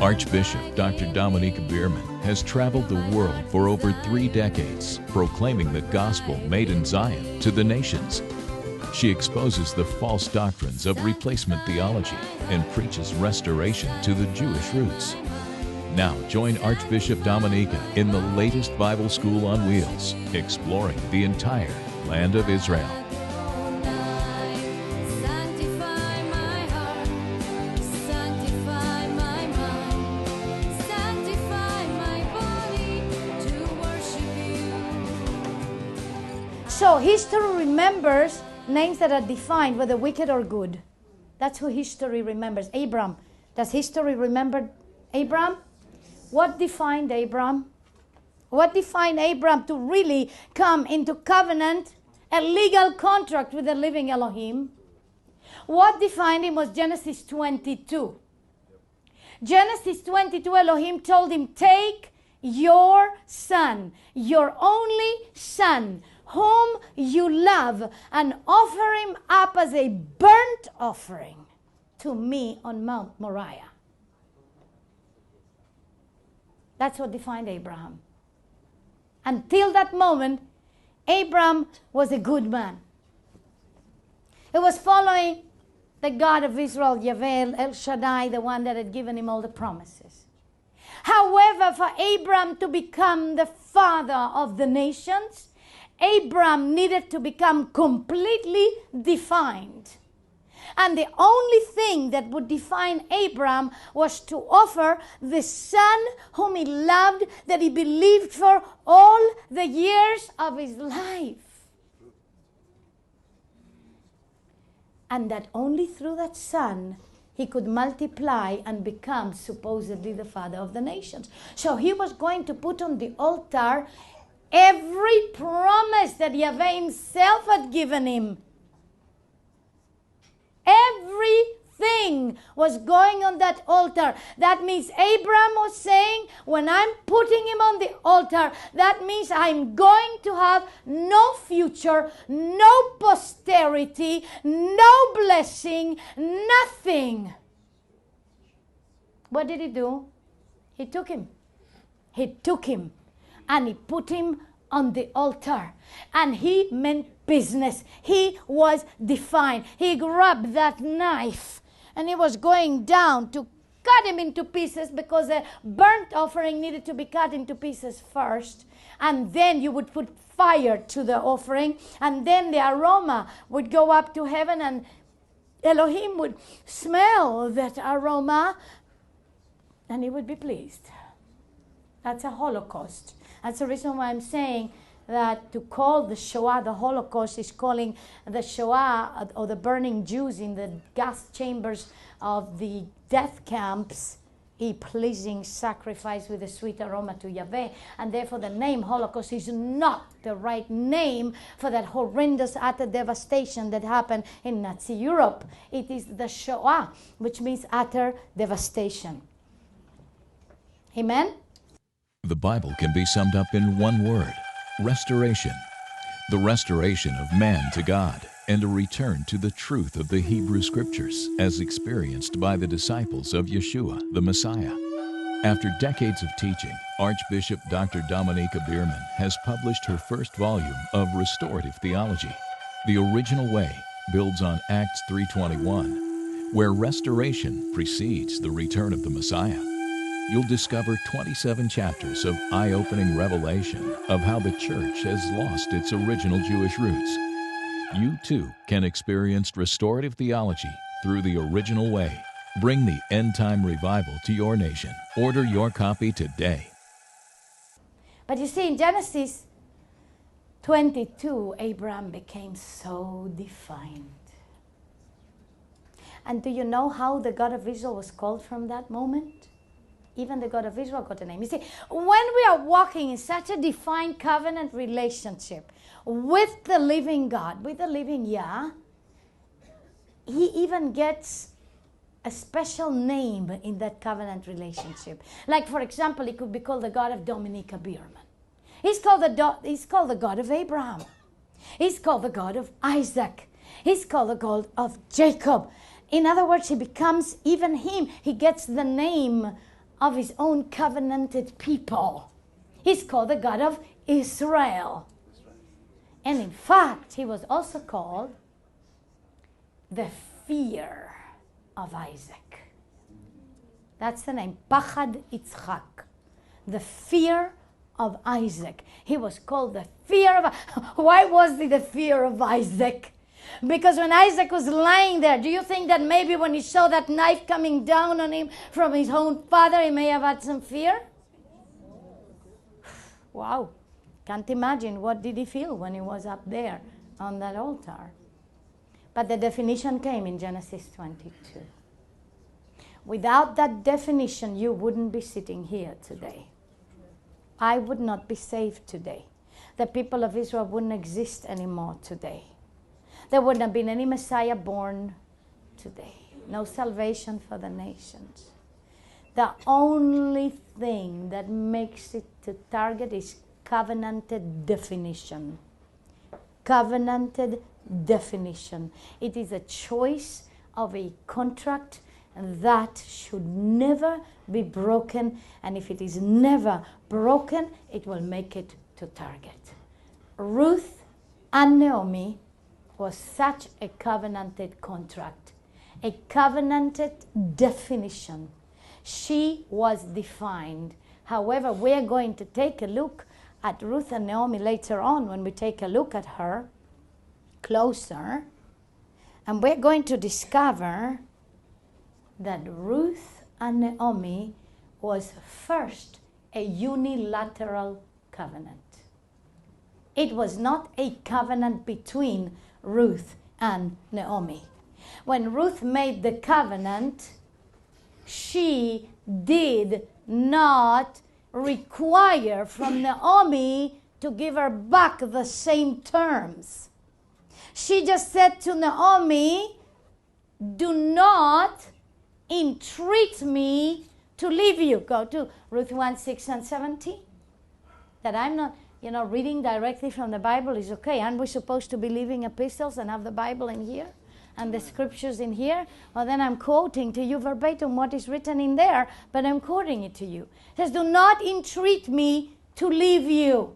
Archbishop Dr. Dominiquae Bierman has traveled the world for over 3 decades, proclaiming the gospel made in Zion to the nations. She exposes the false doctrines of replacement theology and preaches restoration to the Jewish roots. Now join Archbishop Dominiquae in the latest Bible School on Wheels, exploring the entire land of Israel. So history remembers names that are defined, whether wicked or good. That's who history remembers. Abram. Does history remember Abram? What defined Abram? What defined Abram to really come into covenant, a legal contract with the living Elohim? What defined him was Genesis 22. Genesis 22, Elohim told him, take your son, your only son, whom you love, and offer him up as a burnt offering to me on Mount Moriah. That's what defined Abraham. Until that moment, Abraham was a good man. He was following the God of Israel, Yahweh, El Shaddai, the one that had given him all the promises. However, for Abraham to become the father of the nations, Abraham needed to become completely defined. And the only thing that would define Abraham was to offer the son whom he loved, that he believed for all the years of his life. And that only through that son he could multiply and become supposedly the father of the nations. So he was going to put on the altar every promise that Yahweh himself had given him. Everything was going on that altar. That means Abraham was saying, when I'm putting him on the altar, that means I'm going to have no future, no posterity, no blessing, nothing. What did he do? He took him. He took him. And he put him on the altar. And he meant business. He was defined. He grabbed that knife and he was going down to cut him into pieces, because a burnt offering needed to be cut into pieces first. And then you would put fire to the offering. And then the aroma would go up to heaven, and Elohim would smell that aroma and he would be pleased. That's a Holocaust. That's the reason why I'm saying that to call the Shoah the Holocaust is calling the Shoah, or the burning Jews in the gas chambers of the death camps, a pleasing sacrifice with a sweet aroma to Yahweh. And therefore the name Holocaust is not the right name for that horrendous utter devastation that happened in Nazi Europe. It is the Shoah, which means utter devastation. Amen? The Bible can be summed up in one word: restoration. The restoration of man to God and a return to the truth of the Hebrew Scriptures as experienced by the disciples of Yeshua, the Messiah. After decades of teaching, Archbishop Dr. Dominiquae Bierman has published her first volume of Restorative Theology. The Original Way builds on Acts 3:21, where restoration precedes the return of the Messiah. You'll discover 27 chapters of eye-opening revelation of how the church has lost its original Jewish roots. You too can experience restorative theology through the Original Way. Bring the end-time revival to your nation. Order your copy today. But you see, in Genesis 22, Abraham became so defined. And do you know how the God of Israel was called from that moment? Even the God of Israel got a name. You see, when we are walking in such a defined covenant relationship with the living God, with the living Yah, he even gets a special name in that covenant relationship. Like, for example, he could be called the God of Dominiquae Bierman. He's called the God of Abraham. He's called the God of Isaac. He's called the God of Jacob. In other words, he becomes even him. He gets the name of his own covenanted people. He's called the God of Israel. And in fact, he was also called the fear of Isaac. That's the name, Pachad Yitzchak, the fear of Isaac. He was called the fear of. Why was he the fear of Isaac? Because when Isaac was lying there, do you think that maybe when he saw that knife coming down on him from his own father, he may have had some fear? Wow. Can't imagine what did he feel when he was up there on that altar. But the definition came in Genesis 22. Without that definition, you wouldn't be sitting here today. I would not be saved today. The people of Israel wouldn't exist anymore today. There wouldn't have been any Messiah born today. No salvation for the nations. The only thing that makes it to target is covenanted definition. Covenanted definition. It is a choice of a contract that should never be broken, and if it is never broken, it will make it to target. Ruth and Naomi was such a covenanted contract, a covenanted definition. She was defined. However, we're going to take a look at Ruth and Naomi later on when we take a look at her closer, and we're going to discover that Ruth and Naomi was first a unilateral covenant. It was not a covenant between Ruth and Naomi. When Ruth made the covenant, she did not require from Naomi to give her back the same terms. She just said to Naomi, do not entreat me to leave you. Go to Ruth 1, 6 and 17. That I'm not, reading directly from the Bible is okay. Aren't we supposed to be leaving epistles and have the Bible in here and the scriptures in here? Well, then I'm quoting to you verbatim what is written in there, but I'm quoting it to you. It says, do not entreat me to leave you.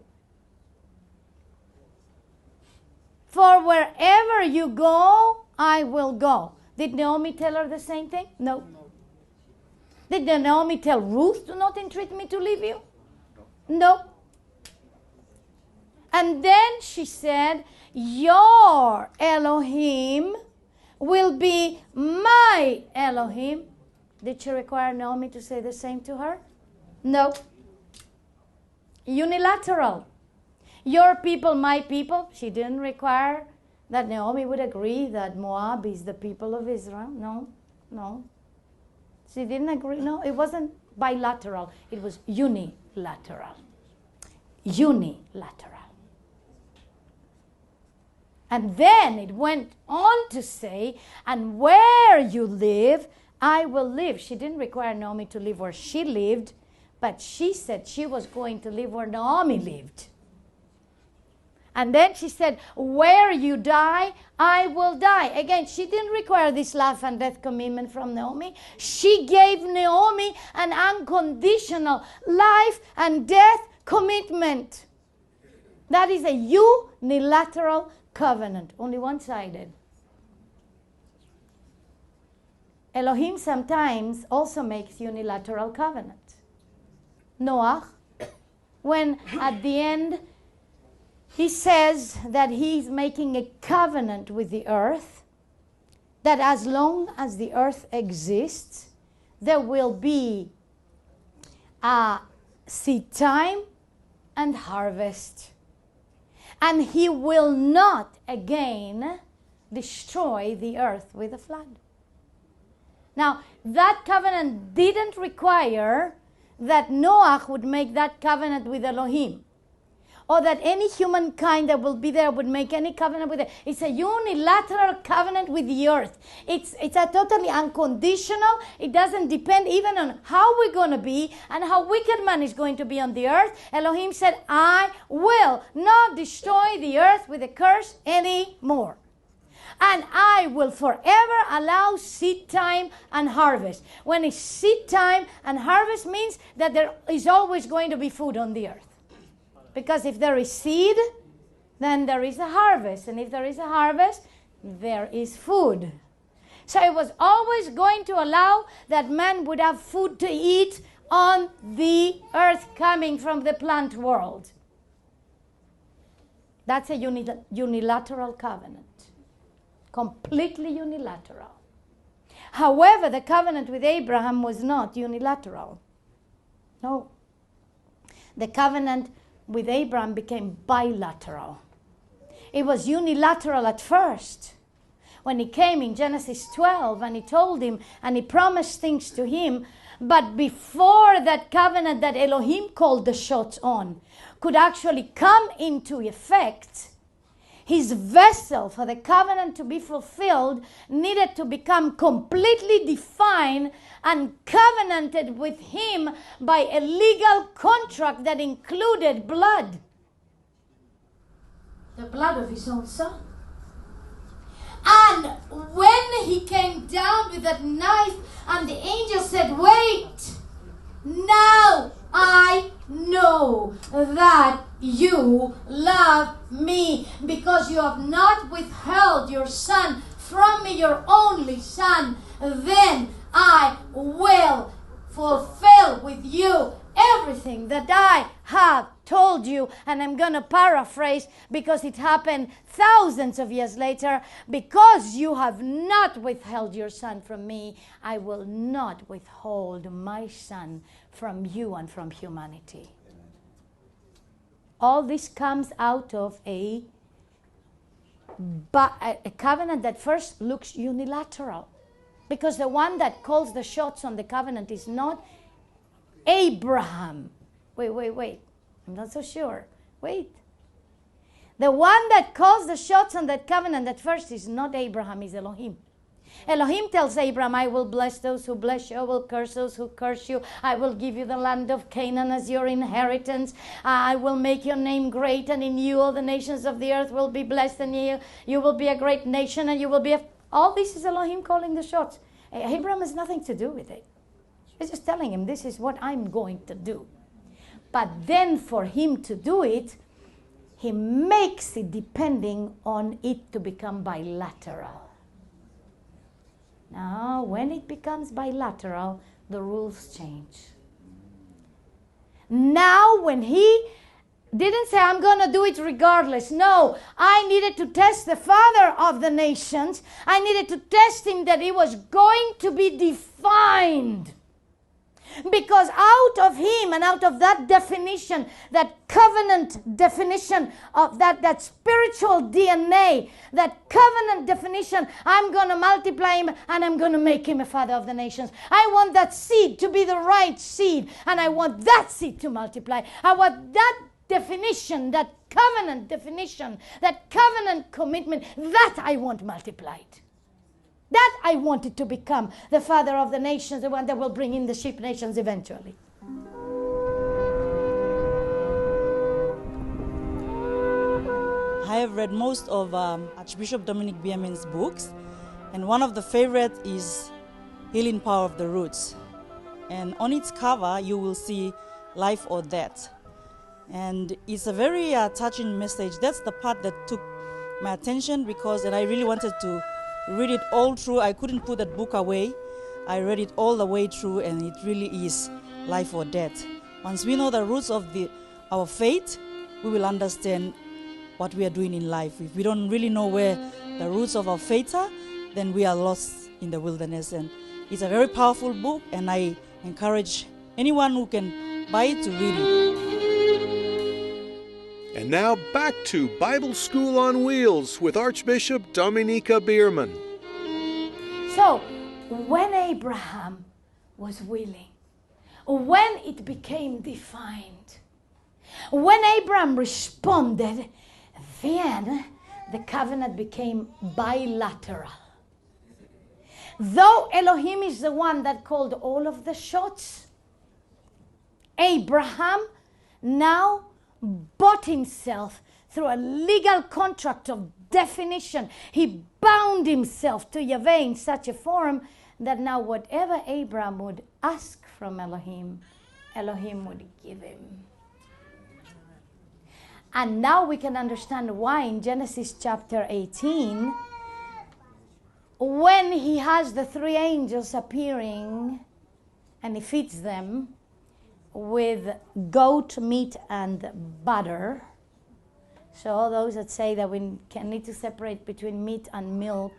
For wherever you go, I will go. Did Naomi tell her the same thing? No. Did Naomi tell Ruth, do not entreat me to leave you? No. And then she said, your Elohim will be my Elohim. Did she require Naomi to say the same to her? No. Unilateral. Your people, my people. She didn't require that Naomi would agree that Moab is the people of Israel. No. She didn't agree. No, it wasn't bilateral. It was unilateral. Unilateral. And then it went on to say, and where you live, I will live. She didn't require Naomi to live where she lived, but she said she was going to live where Naomi lived. And then she said, where you die, I will die. Again, she didn't require this life and death commitment from Naomi. She gave Naomi an unconditional life and death commitment. That is a unilateral covenant, only one-sided. Elohim sometimes also makes unilateral covenants. Noah, when at the end he says that he's making a covenant with the earth, that as long as the earth exists, there will be a seed time and harvest. And he will not again destroy the earth with a flood. Now, that covenant didn't require that Noah would make that covenant with Elohim, or that any humankind that will be there would make any covenant with it. It's a unilateral covenant with the earth. It's a totally unconditional. It doesn't depend even on how we're going to be and how wicked man is going to be on the earth. Elohim said, I will not destroy the earth with a curse anymore. And I will forever allow seed time and harvest. When it's seed time and harvest means that there is always going to be food on the earth. Because if there is seed, then there is a harvest. And if there is a harvest, there is food. So it was always going to allow that man would have food to eat on the earth coming from the plant world. That's a unilateral covenant. Completely unilateral. However, the covenant with Abraham was not unilateral. No. The covenant with Abraham became bilateral. It was unilateral at first. When he came in Genesis 12 and he told him and he promised things to him, but before that covenant that Elohim called the shots on could actually come into effect, his vessel for the covenant to be fulfilled needed to become completely defined and covenanted with him by a legal contract that included blood. The blood of his own son. And when he came down with that knife and the angel said, wait, now I know that you love me because you have not withheld your son from me, your only son. Then I will fulfill with you everything that I have told you. And I'm going to paraphrase because it happened thousands of years later. Because you have not withheld your son from me, I will not withhold my son from you and from humanity. All this comes out of a covenant that first looks unilateral. Because the one that calls the shots on the covenant is not Abraham. Wait. I'm not so sure. Wait. The one that calls the shots on that covenant at first is not Abraham, is Elohim. Elohim tells Abraham, I will bless those who bless you, I will curse those who curse you, I will give you the land of Canaan as your inheritance, I will make your name great, and in you all the nations of the earth will be blessed, and you will be a great nation, and you will be all this is Elohim calling the shots. Abraham has nothing to do with it. He's just telling him, this is what I'm going to do. But then for him to do it, he makes it depending on it to become bilateral. Now, when it becomes bilateral, the rules change. Now, when he didn't say, I'm going to do it regardless. No, I needed to test the father of the nations. I needed to test him that he was going to be defined. Because out of him and out of that definition, that covenant definition of that spiritual DNA, that covenant definition, I'm going to multiply him and I'm going to make him a father of the nations. I want that seed to be the right seed, and I want that seed to multiply. I want that definition, that covenant definition, that covenant commitment, that I want multiplied. That I wanted to become the father of the nations, the one that will bring in the sheep nations eventually. I have read most of Archbishop Dominiquae Bierman's books, and one of the favorites is Healing Power of the Roots. And on its cover, you will see life or death. And it's a very touching message. That's the part that took my attention because I really wanted to read it all through. I couldn't put that book away. I read it all the way through, and it really is life or death. Once we know the roots of our faith, we will understand what we are doing in life. If we don't really know where the roots of our faith are, then we are lost in the wilderness. And it's a very powerful book, and I encourage anyone who can buy it to read it. And now back to Bible School on Wheels with Archbishop Dominiquae Bierman. So, when Abraham was willing, when it became defined, when Abraham responded, then the covenant became bilateral. Though Elohim is the one that called all of the shots, Abraham now bought himself through a legal contract of definition, he bound himself to Yahweh in such a form that now whatever Abraham would ask from Elohim, Elohim would give him. And now we can understand why in Genesis chapter 18, when he has the three angels appearing and he feeds them with goat meat and butter. So all those that say that we need to separate between meat and milk,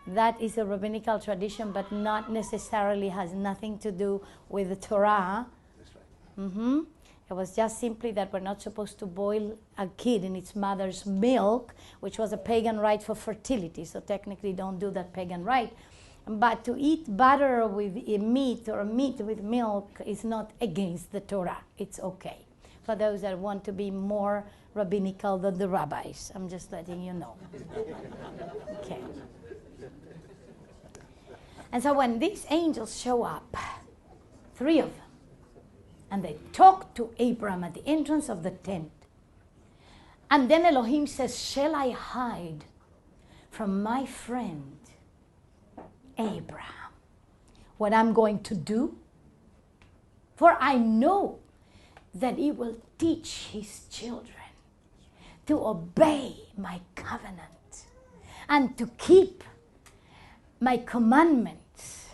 that is a rabbinical tradition, but not necessarily has nothing to do with the Torah. That's right. It was just simply that we're not supposed to boil a kid in its mother's milk, which was a pagan rite for fertility. So technically don't do that pagan rite. But to eat butter with meat or meat with milk is not against the Torah. It's okay. For those that want to be more rabbinical than the rabbis. I'm just letting you know. Okay. And so when these angels show up, three of them, and they talk to Abraham at the entrance of the tent. And then Elohim says, shall I hide from my friend Abraham what I'm going to do? For I know that he will teach his children to obey my covenant and to keep my commandments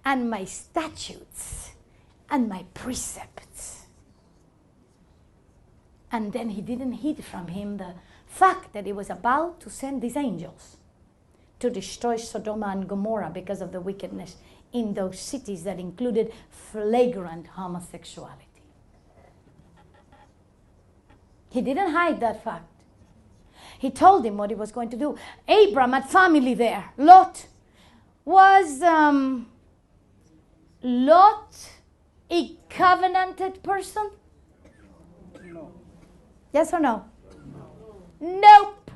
and my statutes and my precepts. And then he didn't hide from him the fact that he was about to send these angels to destroy Sodom and Gomorrah because of the wickedness in those cities that included flagrant homosexuality. He didn't hide that fact. He told him what he was going to do. Abraham had family there. Lot was a covenanted person? No. Yes or no? Nope.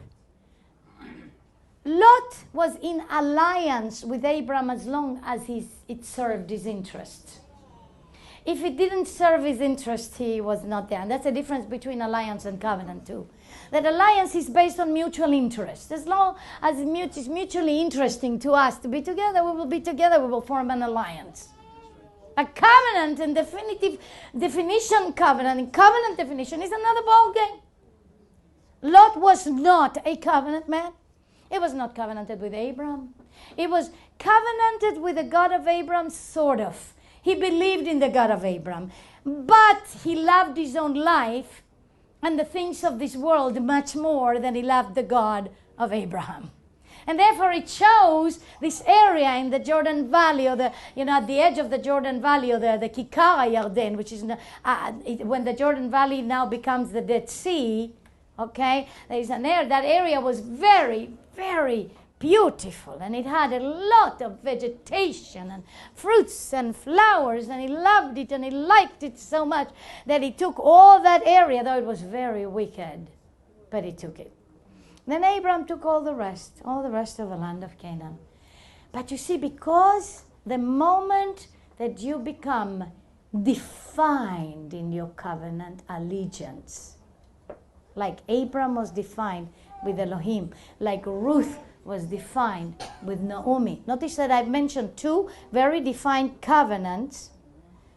Lot was in alliance with Abraham as long as it served his interest. If it didn't serve his interest, he was not there. And that's the difference between alliance and covenant too. That alliance is based on mutual interest. As long as it's mutually interesting to us to be together, we will be together, we will form an alliance. A covenant and covenant definition is another ballgame. Lot was not a covenant man. He was not covenanted with Abraham. He was covenanted with the God of Abraham, sort of. He believed in the God of Abraham. But he loved his own life and the things of this world much more than he loved the God of Abraham. And therefore he chose this area in the Jordan Valley, or at the edge of the Jordan Valley, or the Kikar Yarden, which is when the Jordan Valley now becomes the Dead Sea. Okay, there is that area was very, very beautiful, and it had a lot of vegetation and fruits and flowers, and he loved it and he liked it so much that he took all that area, though it was very wicked, but he took it. Then Abraham took all the rest of the land of Canaan. But you see, because the moment that you become defined in your covenant allegiance, like Abraham was defined with Elohim, like Ruth was defined with Naomi. Notice that I've mentioned two very defined covenants.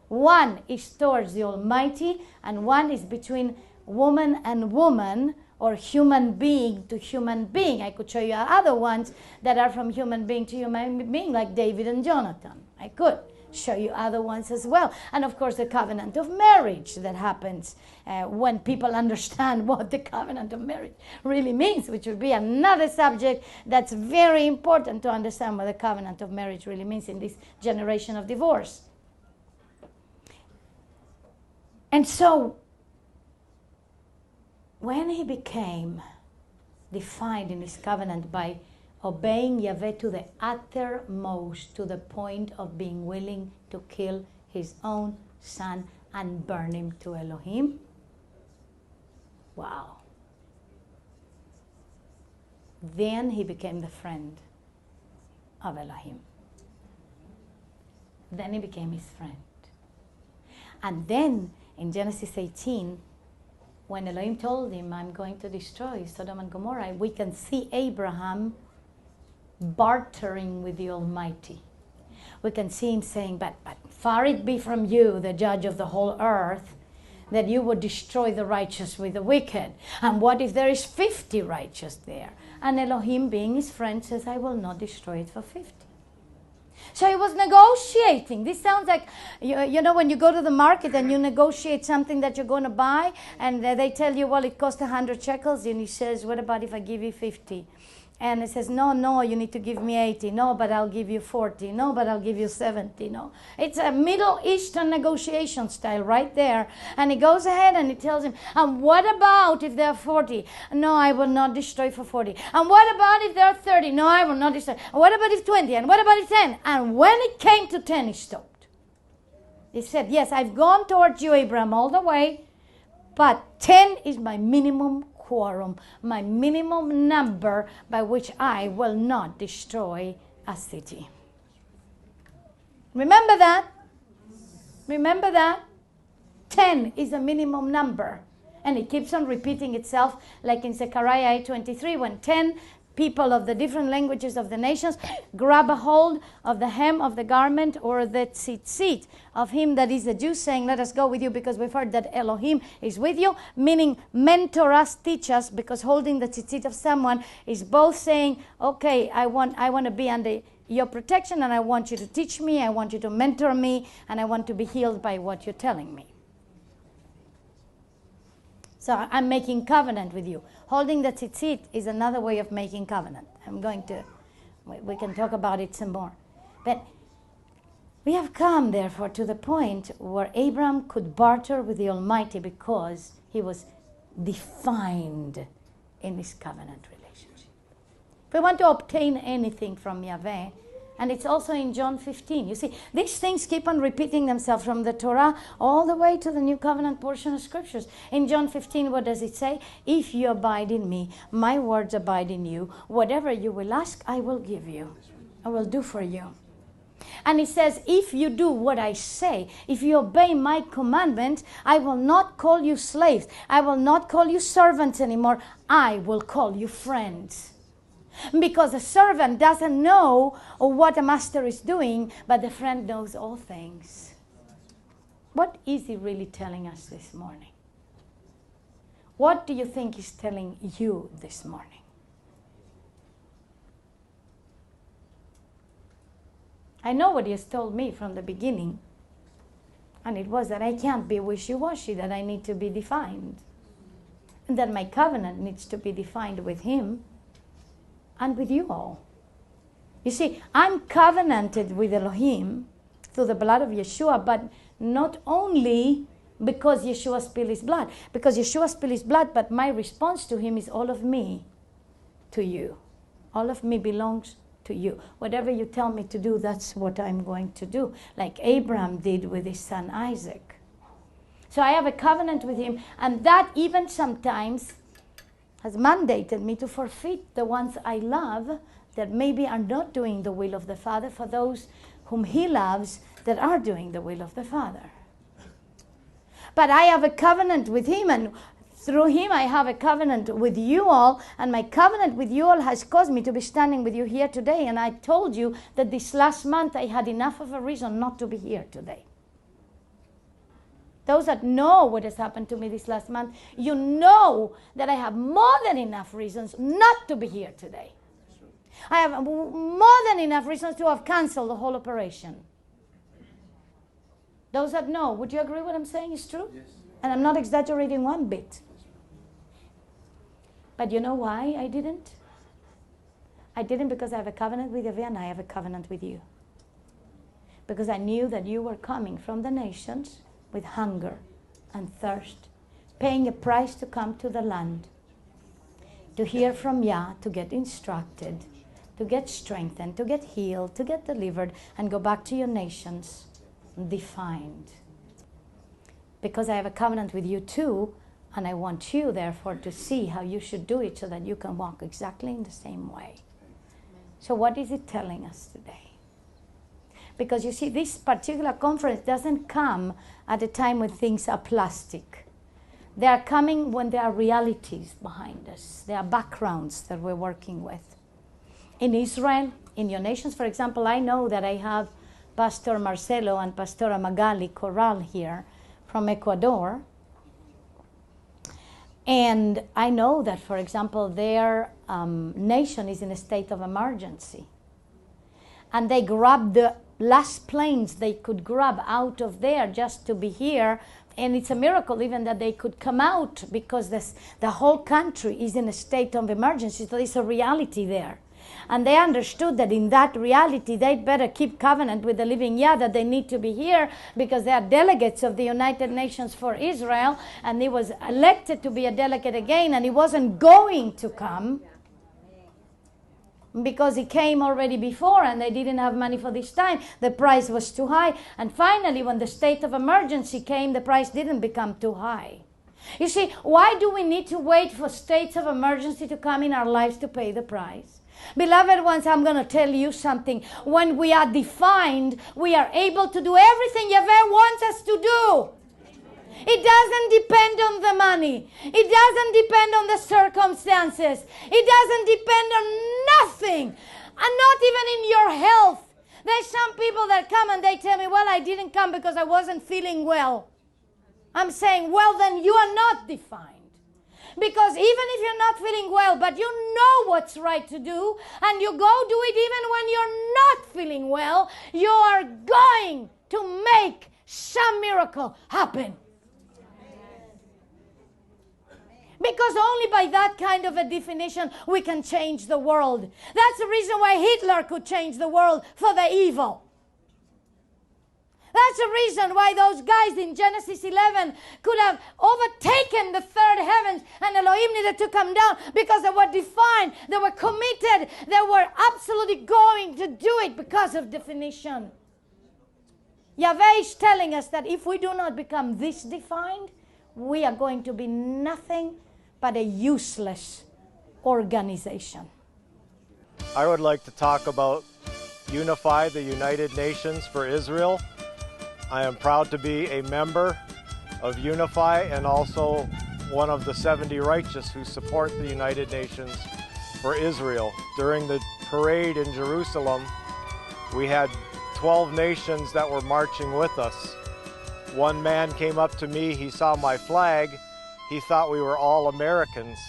One is towards the Almighty, and one is between woman and woman, or human being to human being. I could show you other ones that are from human being to human being, like David and Jonathan. I could show you other ones as well. And of course the covenant of marriage that happens when people understand what the covenant of marriage really means, which would be another subject that's very important to understand what the covenant of marriage really means in this generation of divorce. And so when he became defined in his covenant by obeying Yahweh to the uttermost, to the point of being willing to kill his own son and burn him to Elohim. Wow. Then he became the friend of Elohim. Then he became his friend. And then in Genesis 18, when Elohim told him, I'm going to destroy Sodom and Gomorrah, we can see Abraham bartering with the Almighty. We can see him saying, but far it be from you, the judge of the whole earth, that you would destroy the righteous with the wicked. And what if there is 50 righteous there? And Elohim, being his friend, says, I will not destroy it for 50. So he was negotiating. This sounds like, you know, when you go to the market and you negotiate something that you're going to buy, and they tell you, well, it costs 100 shekels, and he says, what about if I give you 50? And it says, no, you need to give me 80. No, but I'll give you 40. No, but I'll give you 70. No. It's a Middle Eastern negotiation style right there. And he goes ahead and he tells him, and what about if there are 40? No, I will not destroy for 40. And what about if there are 30? No, I will not destroy. And what about if 20? And what about if 10? And when it came to 10, he stopped. He said, yes, I've gone towards you, Abraham, all the way, but 10 is my minimum quorum, my minimum number by which I will not destroy a city. Remember that? Remember that? 10 is a minimum number. And it keeps on repeating itself, like in Zechariah 8:23, when 10 people of the different languages of the nations grab a hold of the hem of the garment or the tzitzit of him that is a Jew, saying, let us go with you because we've heard that Elohim is with you, meaning mentor us, teach us, because holding the tzitzit of someone is both saying, okay, I want to be under your protection, and I want you to teach me, I want you to mentor me, and I want to be healed by what you're telling me. So I'm making covenant with you. Holding the tzitzit is another way of making covenant. We can talk about it some more. But we have come, therefore, to the point where Abraham could barter with the Almighty because he was defined in his covenant relationship. If we want to obtain anything from Yahweh, and it's also in John 15. You see, these things keep on repeating themselves from the Torah all the way to the New Covenant portion of Scriptures. In John 15, what does it say? If you abide in me, my words abide in you. Whatever you will ask, I will give you. I will do for you. And it says, if you do what I say, if you obey my commandment, I will not call you slaves. I will not call you servants anymore. I will call you friends. Because a servant doesn't know what a master is doing, but the friend knows all things. What is he really telling us this morning? What do you think he's telling you this morning? I know what he has told me from the beginning, and it was that I can't be wishy-washy, that I need to be defined, and that my covenant needs to be defined with him and with you all. You see, I'm covenanted with Elohim through the blood of Yeshua, but not only because Yeshua spilled his blood, because Yeshua spilled his blood, but my response to him is all of me to you. All of me belongs to you. Whatever you tell me to do, that's what I'm going to do, like Abraham did with his son Isaac. So I have a covenant with him, and that even sometimes has mandated me to forfeit the ones I love that maybe are not doing the will of the Father for those whom he loves that are doing the will of the Father. But I have a covenant with him, and through him I have a covenant with you all, and my covenant with you all has caused me to be standing with you here today. And I told you that this last month I had enough of a reason not to be here today. Those that know what has happened to me this last month, you know that I have more than enough reasons not to be here today. I have more than enough reasons to have canceled the whole operation. Those that know, would you agree what I'm saying is true? Yes. And I'm not exaggerating one bit. But you know why I didn't? I didn't because I have a covenant with Yahweh and I have a covenant with you. Because I knew that you were coming from the nations with hunger and thirst, paying a price to come to the land, to hear from Yah, to get instructed, to get strengthened, to get healed, to get delivered, and go back to your nations defined. Because I have a covenant with you too, and I want you, therefore, to see how you should do it so that you can walk exactly in the same way. So what is it telling us today? Because you see, this particular conference doesn't come at a time when things are plastic. They are coming when there are realities behind us. There are backgrounds that we're working with. In Israel, in your nations, for example, I know that I have Pastor Marcelo and Pastora Magali Corral here from Ecuador. And I know that, for example, their nation is in a state of emergency. And they grabbed the last planes they could grab out of there just to be here. And it's a miracle even that they could come out, because the whole country is in a state of emergency. So there's a reality there. And they understood that in that reality, they'd better keep covenant with the living Yah, that they need to be here because they are delegates of the United Nations for Israel. And he was elected to be a delegate again, and he wasn't going to come because he came already before and they didn't have money for this time. The price was too high. And finally, when the state of emergency came, the price didn't become too high. You see, why do we need to wait for states of emergency to come in our lives to pay the price? Beloved ones, I'm going to tell you something. When we are defined, we are able to do everything Yahweh wants us to do. It doesn't depend on the money. It doesn't depend on the circumstances. It doesn't depend on nothing. And not even in your health. There's some people that come and they tell me, well, I didn't come because I wasn't feeling well. I'm saying, well, then you are not defined. Because even if you're not feeling well, but you know what's right to do, and you go do it even when you're not feeling well, you are going to make some miracle happen. Because only by that kind of a definition we can change the world. That's the reason why Hitler could change the world for the evil. That's the reason why those guys in Genesis 11 could have overtaken the third heavens and Elohim needed to come down, because they were defined, they were committed, they were absolutely going to do it because of definition. Yahweh is telling us that if we do not become this defined, we are going to be nothing but a useless organization. I would like to talk about Unify, the United Nations for Israel. I am proud to be a member of Unify and also one of the 70 righteous who support the United Nations for Israel. During the parade in Jerusalem, we had 12 nations that were marching with us. One man came up to me, he saw my flag, he thought we were all Americans.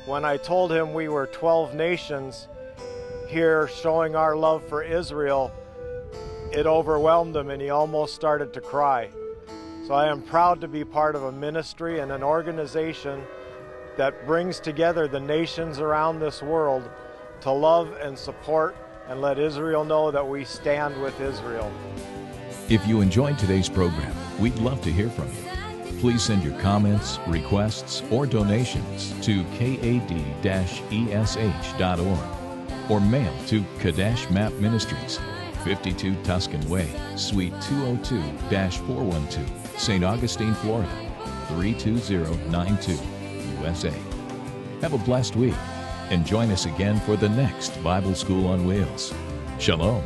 When I told him we were 12 nations here showing our love for Israel, it overwhelmed him and he almost started to cry. So I am proud to be part of a ministry and an organization that brings together the nations around this world to love and support and let Israel know that we stand with Israel. If you enjoyed today's program, we'd love to hear from you. Please send your comments, requests, or donations to kad-esh.org or mail to Kadesh Map Ministries, 52 Tuscan Way, Suite 202-412, St. Augustine, Florida, 32092, USA. Have a blessed week and join us again for the next Bible School on Wheels. Shalom.